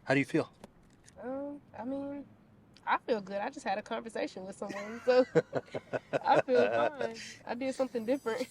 How do you feel? I mean, I feel good. I just had a conversation with someone, so I feel fine. I did something different.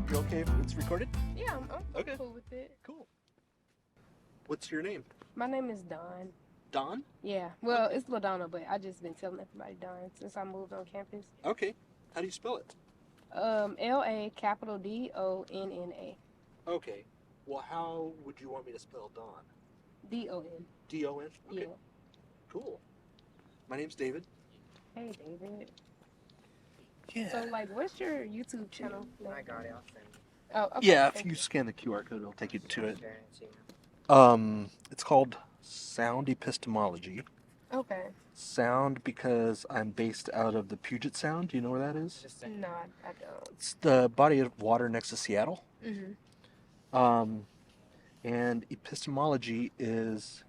You okay if it's recorded? Yeah, I'm Okay, cool with it. cool. What's your name? My name is Dawn. Don? Yeah, well, Okay. it's LaDonna, but I just been telling everybody Dawn since I moved on campus. Okay. How do you spell it? LA capital DONNA. Okay. Well, how would you want me to spell Don? DON. D-O-N? Okay, Yeah. cool. My name's David. Hey, David. Yeah. So, like, what's your YouTube channel? I got it. I'll send it. Oh, okay. Yeah, if thank you you. scan the QR code, it'll take you to it. Sharing it to you. It's called Sound Epistemology. Okay. Sound because I'm based out of the Puget Sound. Do you know where that is? Just send No, I don't. It's the body of water next to Seattle. Mm-hmm. Um, and epistemology is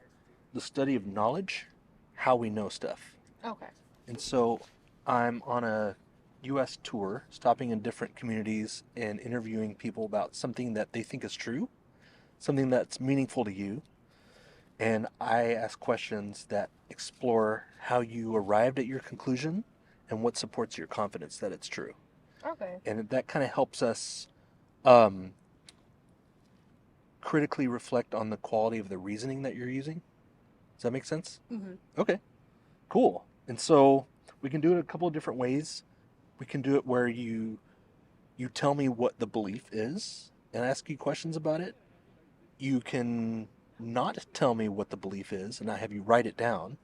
the study of knowledge, how we know stuff. Okay. And so I'm on a U.S. tour, stopping in different communities and interviewing people about something that they think is true, something that's meaningful to you. And I ask questions that explore how you arrived at your conclusion and what supports your confidence that it's true. Okay. And that kind of helps us um, critically reflect on the quality of the reasoning that you're using. Does that make sense? Mm-hmm. Okay, cool. And so we can do it a couple of different ways. We can do it where you tell me what the belief is and ask you questions about it. You can not tell me what the belief is and I have you write it down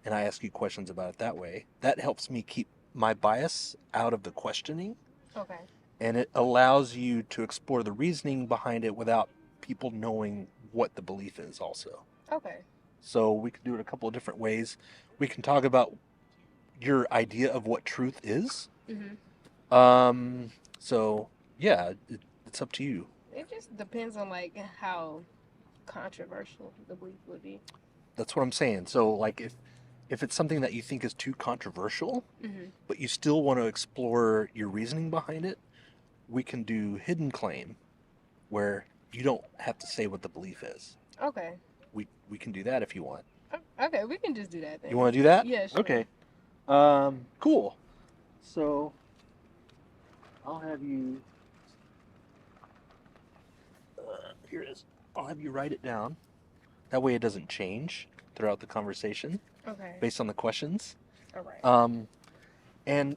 and I ask you questions about it that way. That helps me keep my bias out of the questioning Okay. and it allows you to explore the reasoning behind it without people knowing what the belief is also. Okay. So we can do it a couple of different ways. We can talk about your idea of what truth is. Mm-hmm. So yeah, it's up to you. It just depends on like how controversial the belief would be. That's what I'm saying. So like if it's something that you think is too controversial, Mm-hmm. but you still want to explore your reasoning behind it, we can do hidden claim where you don't have to say what the belief is. Okay. We can do that if you want. Okay, we can just do that then. You want to do that? Yeah, sure. Okay. Cool. So I'll have you. Here it is. I'll have you write it down. That way it doesn't change throughout the conversation Okay. based on the questions. All right. And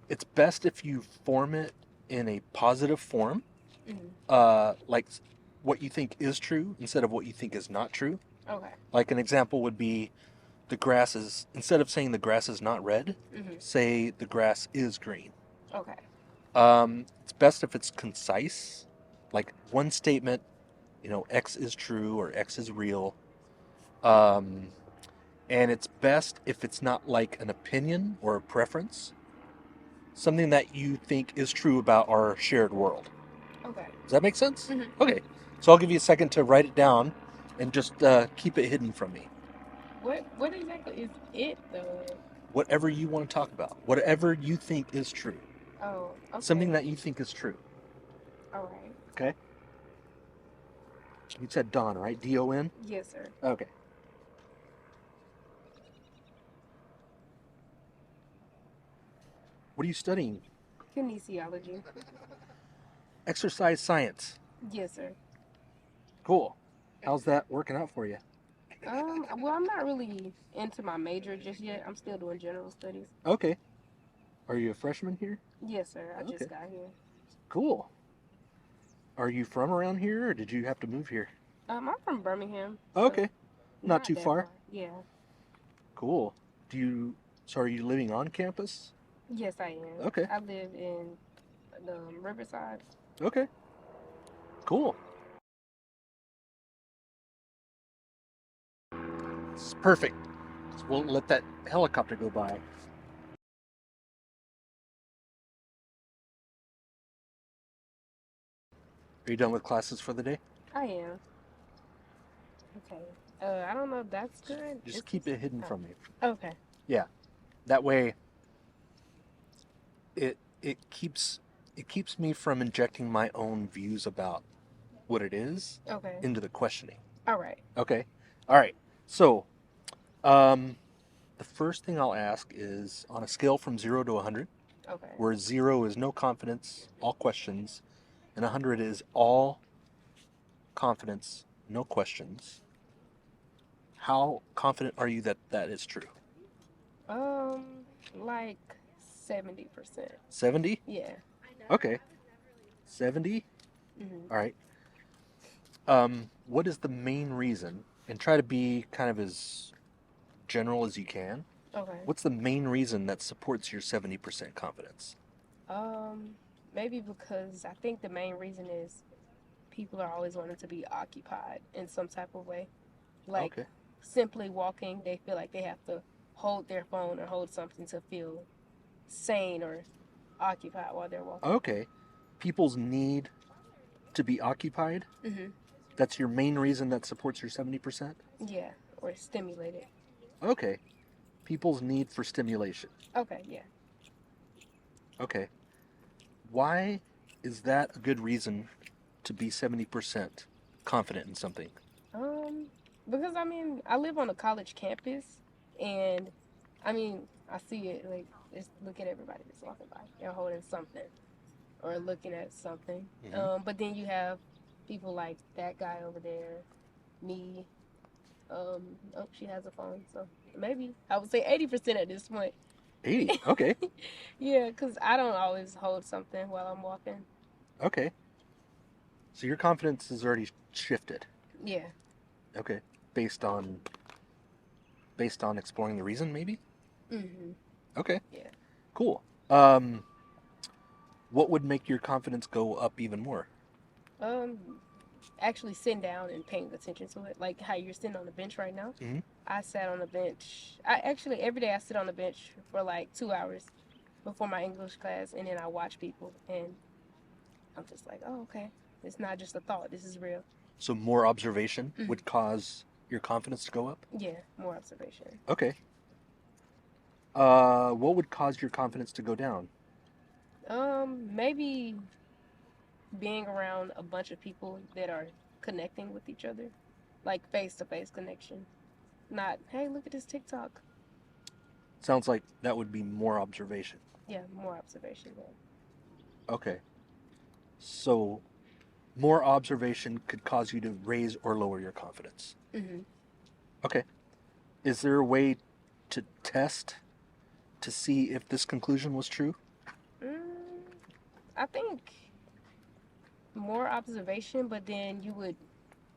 it's best if you form it in a positive form, like what you think is true instead of what you think is not true. Okay. Like an example would be the grass is, instead of saying the grass is not red, say the grass is green. Okay. It's best if it's concise, like one statement, X is true or X is real. Um, and it's best if it's not like an opinion or a preference, something that you think is true about our shared world. Okay. Does that make sense? Mm-hmm. Okay. So I'll give you a second to write it down and just keep it hidden from me. What exactly is it though? Whatever you want to talk about, whatever you think is true. Oh, okay. Something that you think is true. All right. Okay. You said Don, right? D-O-N? Yes, sir. Okay. What are you studying? Kinesiology. Exercise science. Yes, sir. Cool. How's that working out for you? Well, I'm not really into my major just yet. I'm still doing general studies. Okay. Are you a freshman here? Yes, sir. I Okay. just got here. Cool. Are you from around here, or did you have to move here? I'm from Birmingham. Okay. So Not too that far. Yeah. Cool. So are you living on campus? Yes, I am. Okay. I live in the Riverside. Okay. Cool. It's perfect. So we'll let that helicopter go by. Are you done with classes for the day? I am. Okay. I don't know if that's good. Just keep it hidden from me. Okay. Yeah. That way it keeps me from injecting my own views about what it is Okay. into the questioning. All right. Okay. All right. So, the first thing I'll ask is on a scale from 0 to 100, Okay. where 0 is no confidence, all questions, and 100 is all confidence, no questions. How confident are you that that is true? Like 70%. 70? Yeah. Okay. 70? Mhm. All right. What is the main reason? And try to be kind of as general as you can. Okay. What's the main reason that supports your 70% confidence? Maybe because I think the main reason is people are always wanting to be occupied in some type of way. Like Okay. simply walking, they feel like they have to hold their phone or hold something to feel sane or occupied while they're walking. Okay. People's need to be occupied? Mm-hmm. That's your main reason that supports your 70%? Yeah, or stimulated. Okay. People's need for stimulation. Okay, yeah. Okay. Why is that a good reason to be 70% confident in something? Because I mean, I live on a college campus, and I mean, I see it like just look at everybody that's walking by. They're holding something or looking at something. Mhm. But then you have people like that guy over there, me. Oh, she has a phone, so maybe I would say 80% at this point. 80. Okay. Yeah, because I don't always hold something while I'm walking. Okay. So your confidence is already shifted. Yeah. Okay. Based on exploring the reason, maybe? Mm-hmm. Okay. Yeah. Cool. What would make your confidence go up even more? Um, Actually sitting down and paying attention to it, like how you're sitting on the bench right now. Mm-hmm. I sat on the bench. I actually every day I sit on the bench for like 2 hours before my English class, and then I watch people, and I'm just like, oh, okay, it's not just a thought. This is real. So more observation Mhm. would cause your confidence to go up? Yeah, more observation. Okay. What would cause your confidence to go down? Maybe being around a bunch of people that are connecting with each other, like face to face connection. Not, hey, look at this TikTok. Sounds like that would be more observation. Yeah, more observation. Yeah. Okay. So more observation could cause you to raise or lower your confidence. Mm-hmm. Okay. Is there a way to test to see if this conclusion was true? I think more observation, but then you would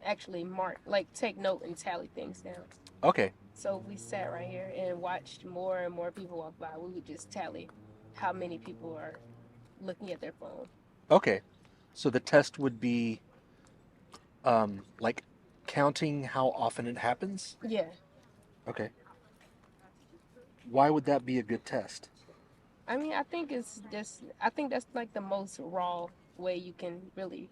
actually mark, like take note and tally things down. Okay. So if we sat right here and watched more and more people walk by, we would just tally how many people are looking at their phone. Okay. So the test would be like counting how often it happens? Yeah. Okay. Why would that be a good test? I mean, I think I think that's like the most raw way you can really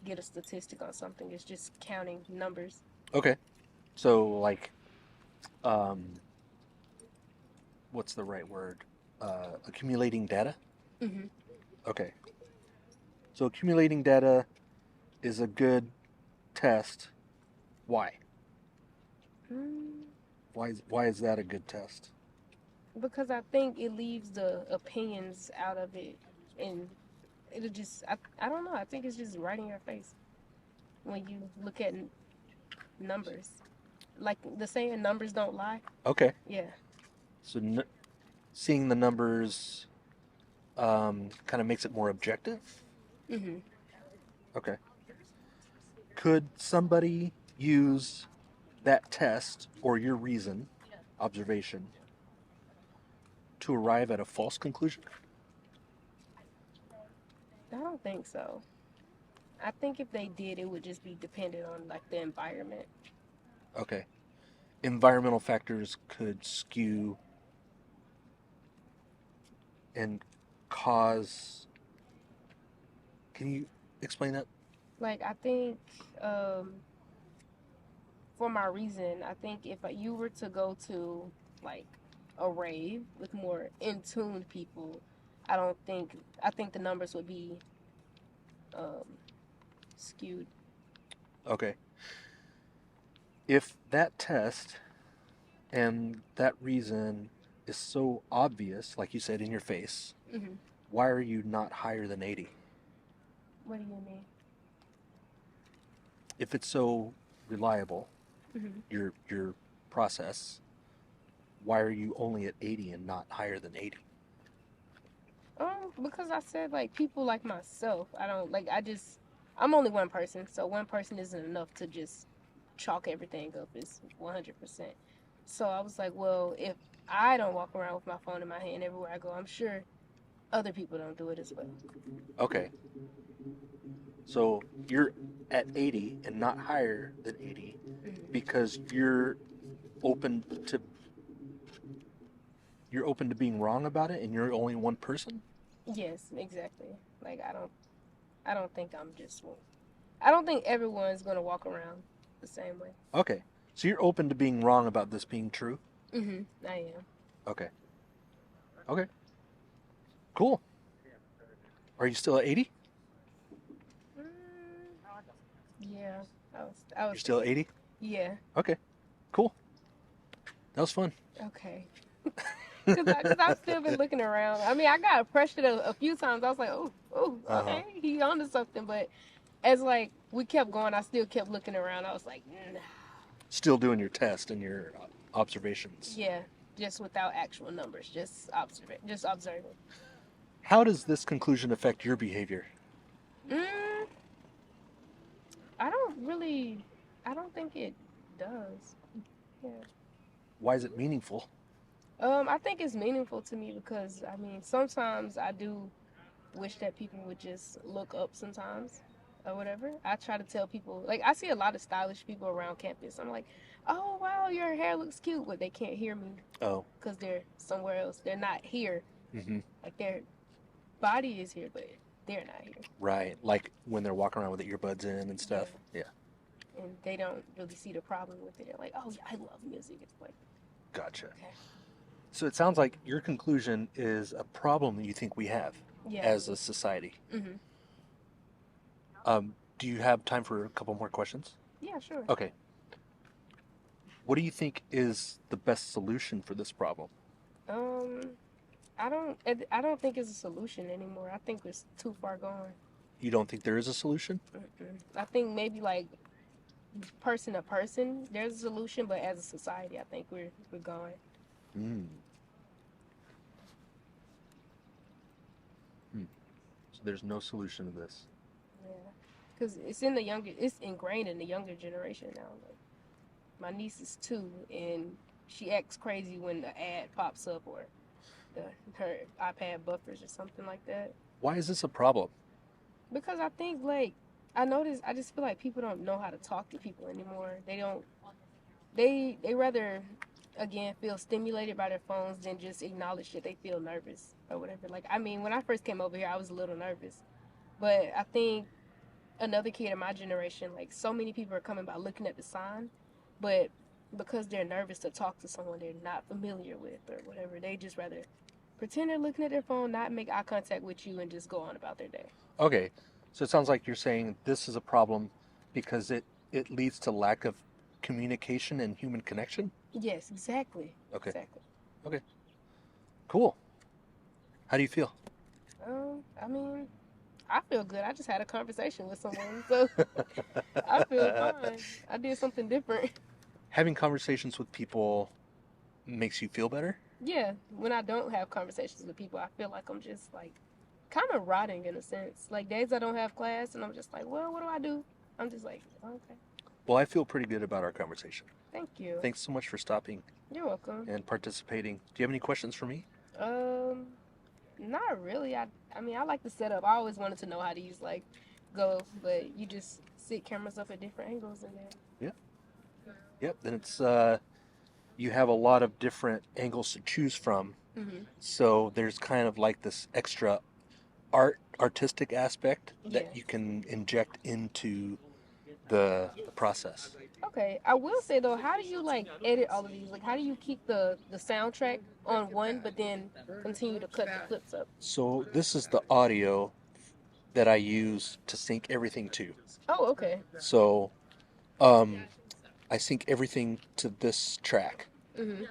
get a statistic on something. It's just counting numbers. Okay. So like um what's the right word? Accumulating data? Mm-hmm. Okay. So accumulating data is a good test. Why? Mm, Why is that a good test? because I think it leaves the opinions out of it. and it'll just, I don't know. I think it's just right in your face when you look at numbers. Like the saying, numbers don't lie. Okay. Yeah. So seeing the numbers kind of makes it more objective. Mhm. Okay. Could somebody use that test or your reason, observation, to arrive at a false conclusion? I don't think so. I think if they did, it would just be dependent on like the environment. Okay. Environmental factors could skew and cause. Can you explain that? Like I think, um, for my reason, I think if you were to go to like a rave with more in tune people, I don't think I think the numbers would be um, skewed. Okay. If that test and that reason is so obvious, like you said, in your face, Hmm. why are you not higher than 80? What do you mean? If it's so reliable, Hmm. your process, why are you only at 80 and not higher than 80? Because I said like people like myself, I don't like. I'm only one person, so one person isn't enough to just chalk everything up as 100%. So I was like, well, if I don't walk around with my phone in my hand everywhere I go, I'm sure other people don't do it as well. Okay. So you're at 80 and not higher than 80 Hmm. because open to you're open to being wrong about it and you're only one person? Yes, exactly. Like I don't think I don't think everyone's gonna walk around the same way. Okay. So you're open to being wrong about this being true? I am. Okay. Okay. Cool. Are you still at 80? Mm, yeah, I You're was still at thinking. 80? Yeah. Okay. Cool. That was fun. Okay. Cause I've still been looking around. I mean, I got pressured a few times. I was like, oh, Uh-huh. okay, he onto something. But as like we kept going, I still kept looking around. I was like, nah. Still doing your test and your observations. Yeah, just without actual numbers, just observing. How does this conclusion affect your behavior? Mm, I don't really, I don't think it does. Yeah. Why is it meaningful? I think it's meaningful to me because I mean sometimes I do wish that people would just look up sometimes or whatever. I try to tell people like I see a lot of stylish people around campus. I'm like, oh wow, your hair looks cute, but they can't hear me Oh. because they're somewhere else. They're not here. Mm-hmm. Like their body is here, but they're not here. Right. Like when they're walking around with the earbuds in and Yeah, stuff. Yeah. and they don't really see the problem with it. They're like, oh yeah, I love music. It's like Gotcha. okay, So it sounds like your conclusion is a problem that you think we have yeah. as a society. Mhm. Do you have time for a couple more questions? Yeah, sure. Okay. What do you think is the best solution for this problem? Um, I don't think it's a solution anymore. I think it's too far gone. You don't think there is a solution? Mm-mm. I think maybe like person to person, there's a solution, but as a society, I think we're gone. Mm. Hmm. So there's no solution to this. Yeah, because it's ingrained in the younger generation now. Like my niece is 2, and she acts crazy when the ad pops up or the her iPad buffers or something like that. Why is this a problem? Because I think like I just feel like people don't know how to talk to people anymore. They don't. They rather again feel stimulated by their phones than just acknowledge that they feel nervous or whatever. Like I mean, when I first came over here, I was a little nervous, but I think another kid in my generation, like so many people are coming by looking at the sign, but because they're nervous to talk to someone they're not familiar with or whatever, they just rather pretend they're looking at their phone, not make eye contact with you, and just go on about their day. Okay. So it sounds like you're saying this is a problem because it leads to lack of communication and human connection? Yes, exactly, Okay. exactly. Okay. Cool. How do you feel? I mean, I feel good. I just had a conversation with someone, so I feel fine. I did something different. Having conversations with people makes you feel better? Yeah, when I don't have conversations with people, I feel like I'm just like kind of rotting in a sense. Like days I don't have class, and I'm just like, well, what do I do? I'm just like, okay, Well, I feel pretty good about our conversation. thank you. Thanks so much for stopping You're welcome. and participating. Do you have any questions for me? Um, Not really. I mean, I like the setup. I always wanted to know how to use like Go, but you just sit cameras up at different angles in there. Yep. Then it's you have a lot of different angles to choose from. Mhm. So there's kind of like this extra artistic aspect that Yes. you can inject into the process. Okay. I will say though, how do you like edit all of these? Like, how do you keep the soundtrack on one, but then continue to cut the clips up? So this is the audio that I use to sync everything to. Oh, okay. So I sync everything to this track. Mhm.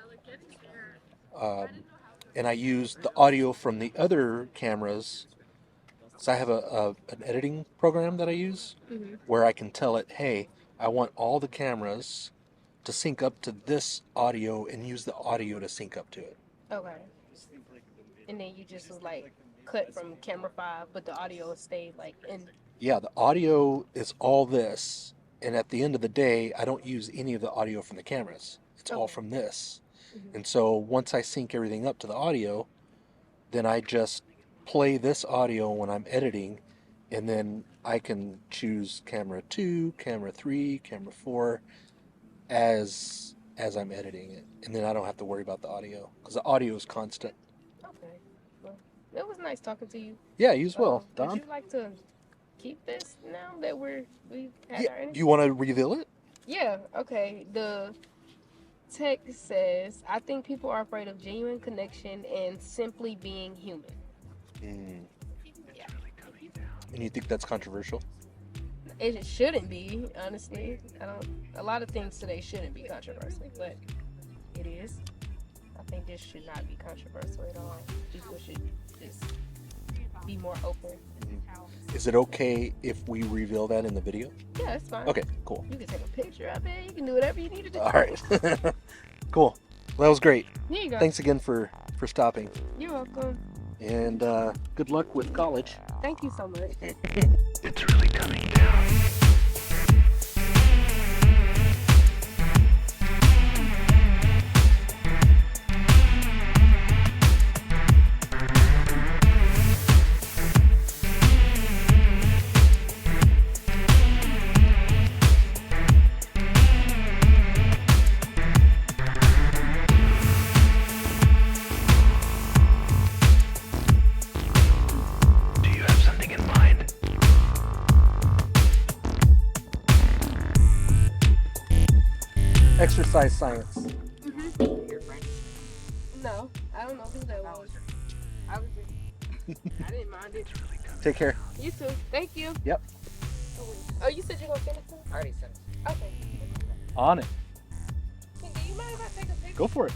Um, and I use the audio from the other cameras. So I have an editing program that I use Mhm. where I can tell it, hey, I want all the cameras to sync up to this audio and use the audio to sync up to it. Okay. And then you just was like cut from camera 5, but the audio stayed like in. Yeah, the audio is all this, and at the end of the day, I don't use any of the audio from the cameras. It's all Okay. from this. Mhm. And so once I sync everything up to the audio, then I just play this audio when I'm editing, and then I can choose camera 2, camera 3, camera 4 as I'm editing it. And then I don't have to worry about the audio because the audio is constant. Okay. Well, it was nice talking to you. Yeah, you as well, Would Don. you like to keep this now that we've had Yeah, our do interview? you want to reveal it? Yeah. Okay. The text says, "I think people are afraid of genuine connection and simply being human." Mm. Yeah. And you think that's controversial? It shouldn't be, honestly. I don't. A lot of things today shouldn't be controversial, but it is. I think this should not be controversial at all. People should just be more open. Is it okay if we reveal that in the video? Yeah, it's fine. Okay, cool. You can take a picture of it. You can do whatever you need to do. All right. Cool. Well, that was great. Here you go. Thanks again for stopping. You're welcome. And good luck with college. Thank you so much. It's really coming down. Do you have something in mind? Exercise science. Your friend? No, I don't know who that was. I was just, I didn't mind it. Take care. You too. Thank you. Yep. Oh, you said you're gonna send it to me? I already sent it. Okay. On it. Do you mind if I take a picture? Go for it.